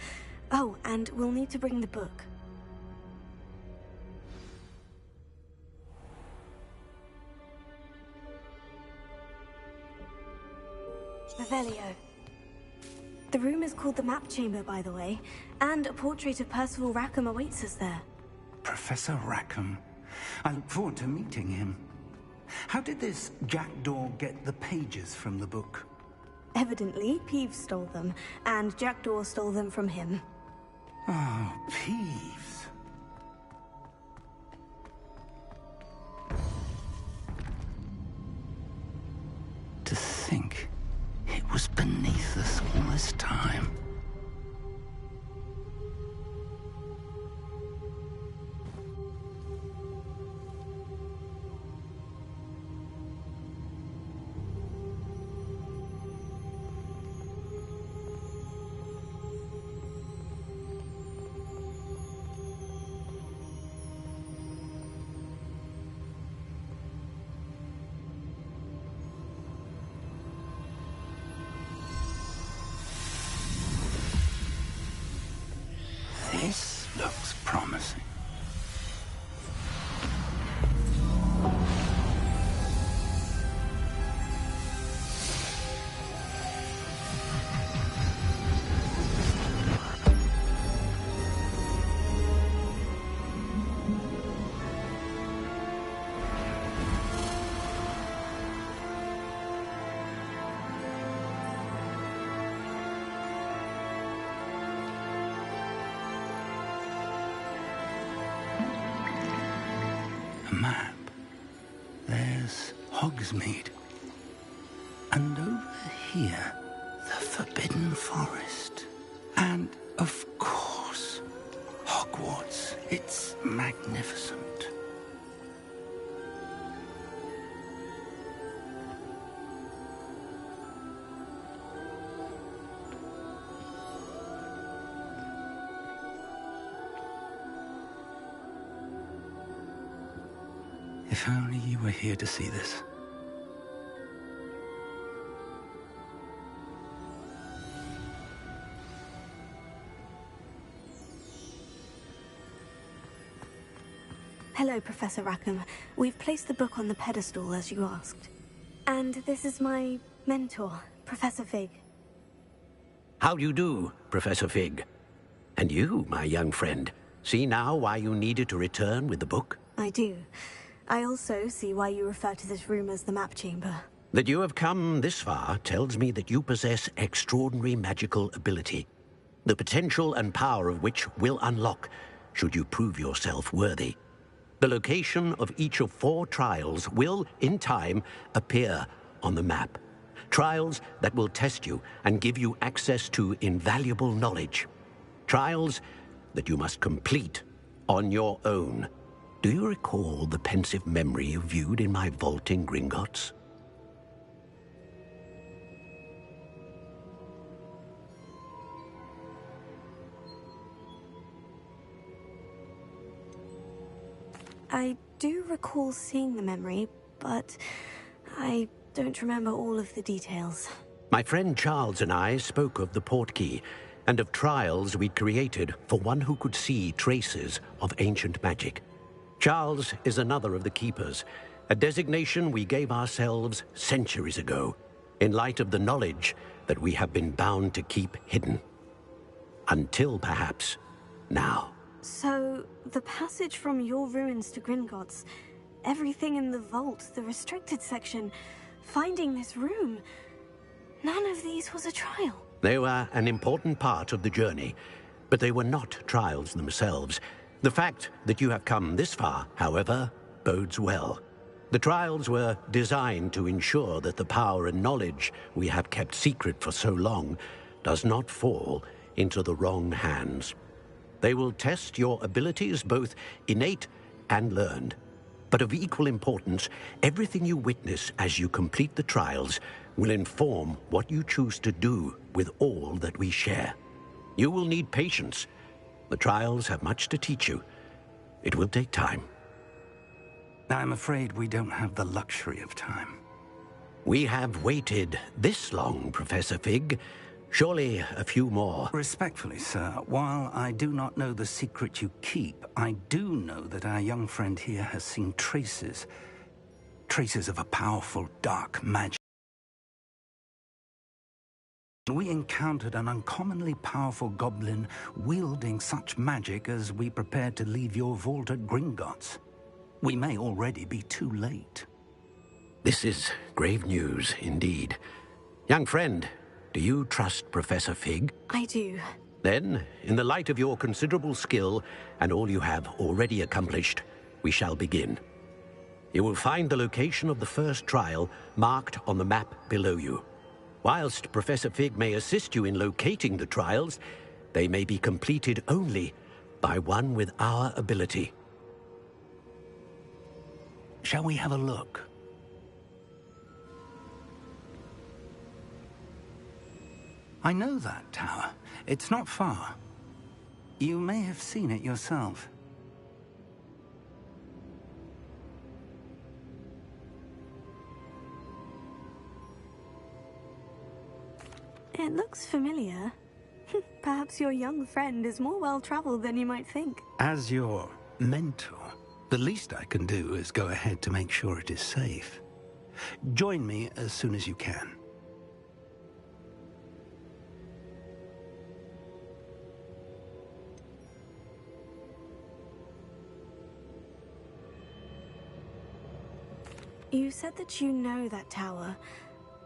[SPEAKER 2] Oh, and we'll need to bring the book. Revelio. The room is called the Map Chamber, by the way, and a portrait of Percival Rackham awaits us there.
[SPEAKER 12] Professor Rackham. I look forward to meeting him. How did this Jackdaw get the pages from the book?
[SPEAKER 2] Evidently, Peeves stole them, and Jackdaw stole them from him.
[SPEAKER 12] Oh, Peeves. To think it was beneath us all this time. This looks promising. Map. There's Hogsmeade. And over here, the Forbidden Forest. And, of course, Hogwarts. It's magnificent. If only you were here to see this.
[SPEAKER 2] Hello, Professor Rackham. We've placed the book on the pedestal, as you asked. And this is my mentor, Professor Fig.
[SPEAKER 8] How do you do, Professor Fig? And you, my young friend, see now why you needed to return with the book?
[SPEAKER 2] I do. I also see why you refer to this room as the Map Chamber.
[SPEAKER 8] That you have come this far tells me that you possess extraordinary magical ability, the potential and power of which will unlock should you prove yourself worthy. The location of each of 4 trials will, in time, appear on the map. Trials that will test you and give you access to invaluable knowledge. Trials that you must complete on your own. Do you recall the pensive memory you viewed in my vault in Gringotts?
[SPEAKER 2] I do recall seeing the memory, but I don't remember all of the details.
[SPEAKER 8] My friend Charles and I spoke of the portkey and of trials we'd created for one who could see traces of ancient magic. Charles is another of the keepers, a designation we gave ourselves centuries ago, in light of the knowledge that we have been bound to keep hidden. Until perhaps now.
[SPEAKER 2] So, the passage from your ruins to Gringotts, everything in the vault, the restricted section, finding this room, none of these was a trial.
[SPEAKER 8] They were an important part of the journey, but they were not trials themselves. The fact that you have come this far, however, bodes well. The trials were designed to ensure that the power and knowledge we have kept secret for so long does not fall into the wrong hands. They will test your abilities, both innate and learned. But of equal importance, everything you witness as you complete the trials will inform what you choose to do with all that we share. You will need patience. The trials have much to teach you. It will take time.
[SPEAKER 12] I'm afraid we don't have the luxury of time.
[SPEAKER 8] We have waited this long, Professor Fig. Surely a few more.
[SPEAKER 12] Respectfully, sir, while I do not know the secret you keep, I do know that our young friend here has seen traces of a powerful dark magic. We encountered an uncommonly powerful goblin wielding such magic as we prepared to leave your vault at Gringotts. We may already be too late.
[SPEAKER 8] This is grave news indeed. Young friend, do you trust Professor Fig?
[SPEAKER 2] I do.
[SPEAKER 8] Then, in the light of your considerable skill and all you have already accomplished, we shall begin. You will find the location of the first trial marked on the map below you. Whilst Professor Fig may assist you in locating the trials, they may be completed only by one with our ability.
[SPEAKER 12] Shall we have a look? I know that tower. It's not far. You may have seen it yourself.
[SPEAKER 2] It looks familiar. Perhaps your young friend is more well-traveled than you might think.
[SPEAKER 12] As your mentor, the least I can do is go ahead to make sure it is safe. Join me as soon as you can.
[SPEAKER 2] You said that you know that tower.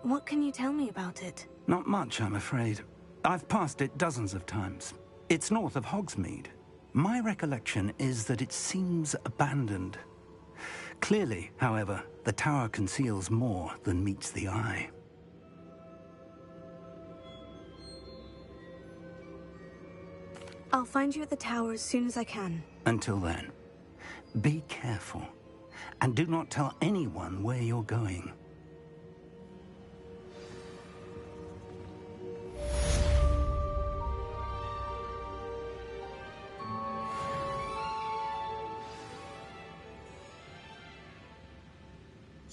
[SPEAKER 2] What can you tell me about it?
[SPEAKER 12] Not much, I'm afraid. I've passed it dozens of times. It's north of Hogsmeade. My recollection is that it seems abandoned. Clearly, however, the tower conceals more than meets the eye.
[SPEAKER 2] I'll find you at the tower as soon as I can.
[SPEAKER 12] Until then, be careful. And do not tell anyone where you're going.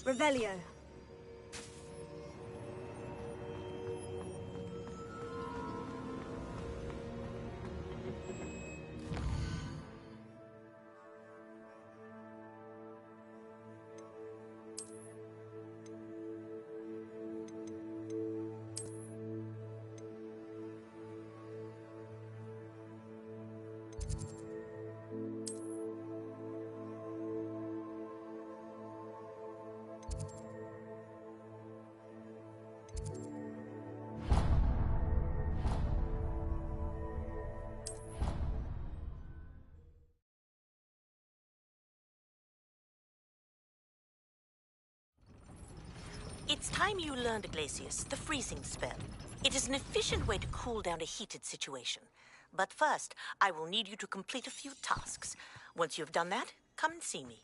[SPEAKER 2] Revelio.
[SPEAKER 13] It's time you learned, Glacius, the freezing spell. It is an efficient way to cool down a heated situation. But first, I will need you to complete a few tasks. Once you've done that, come and see me.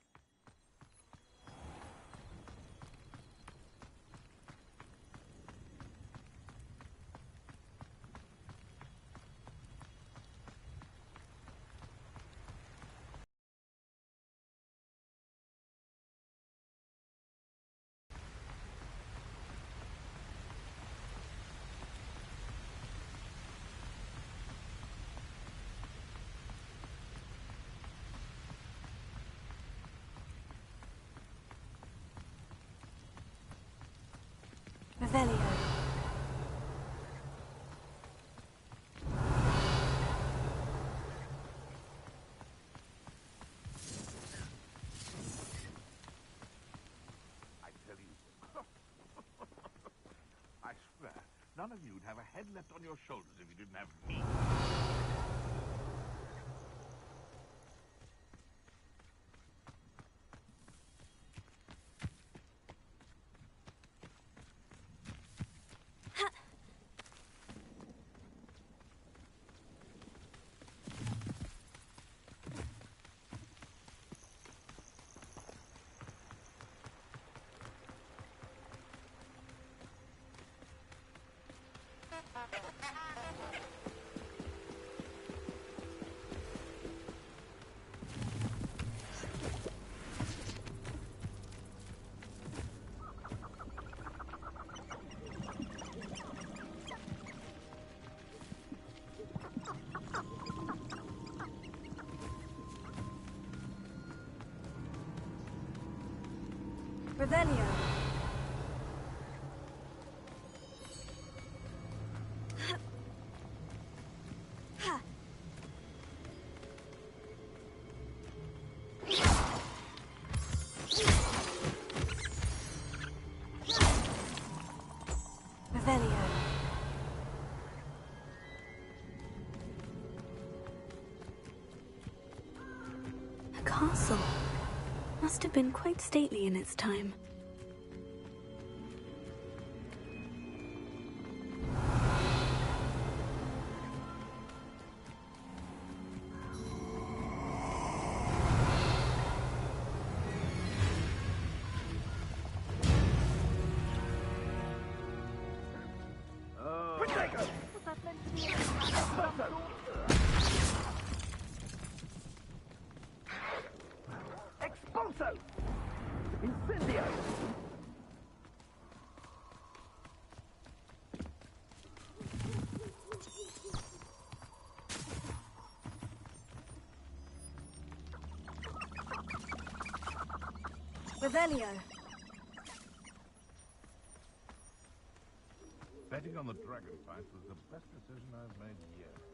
[SPEAKER 2] Revelio.
[SPEAKER 7] I tell you. I swear, none of you'd have a head left on your shoulders if you didn't have me.
[SPEAKER 2] Revelio. Revelio. A castle. Must have been quite stately in its time.
[SPEAKER 7] Expulso! Incendio!
[SPEAKER 2] Revelio.
[SPEAKER 7] Betting on the dragon fight was the best decision I've made yet.